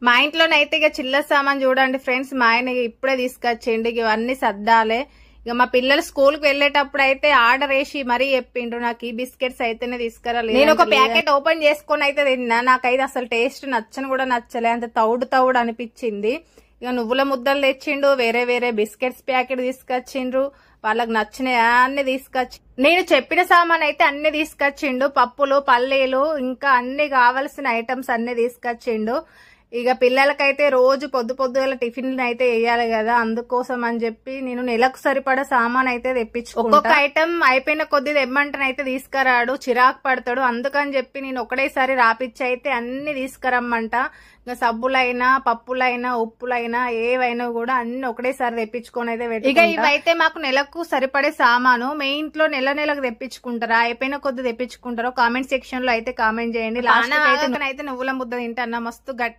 మా ఇంట్లోనైతే ఇక చిల్లర సామాన్ చూడండి ఫ్రెండ్స్, మా ఆయన ఇప్పుడే తీసుకొచ్చిండు. ఇవన్నీ సర్దాలే. ఇక మా పిల్లలు స్కూల్ కి వెళ్లేటప్పుడు అయితే ఆర్డర్ వేసి మరీ చెప్పిండ్రు నాకు ఈ బిస్కెట్స్ అయితేనే తీసుకురాలి. నేను ఒక ప్యాకెట్ ఓపెన్ చేసుకుని అయితే తిన్నా. నాకైతే అసలు టేస్ట్ నచ్చని కూడా నచ్చలే, అంత తౌడు అనిపించింది. ఇక నువ్వుల ముద్దలు తెచ్చిండు, వేరే వేరే బిస్కెట్స్ ప్యాకెట్ తీసుకొచ్చిండ్రు, వాళ్ళకి నచ్చినవి అన్ని తీసుకొచ్చి. నేను చెప్పిన సామాన్ అయితే అన్ని తీసుకొచ్చిండు, పప్పులు పల్లీలు ఇంకా అన్ని కావలసిన ఐటమ్స్ అన్ని తీసుకొచ్చిండు. ఇక పిల్లలకైతే రోజు పొద్దుగల టిఫిన్ అయితే వేయాలి కదా, అందుకోసం అని చెప్పి నేను నెలకు సరిపడా సామాన్ అయితే తెప్పించుకుంటా. ఒక్కొక్క ఐటమ్ అయిపోయిన కొద్ది తెమ్మంటనైతే తీసుకురాడు, చిరాకు పడతాడు. అందుకని చెప్పి నేను ఒకటేసారి రాపిచ్చి అయితే అన్ని తీసుకురమ్మంట. ఇంకా సబ్బులైనా పప్పులైనా ఉప్పులైనా ఏవైనా కూడా అన్ని ఒకటేసారి తెప్పించుకొని అయితే పెట్టి. ఇక ఇవైతే మాకు నెలకు సరిపడే సామాను. మీ ఇంట్లో నెలకు తెప్పించుకుంటారా, అయిపోయిన కొద్ది తెప్పించుకుంటారో కామెంట్ సెక్షన్ లో అయితే కామెంట్ చేయండి. లాస్ట్ అయితే నువ్వుల ముద్ద తింటా, మస్తు గట్టి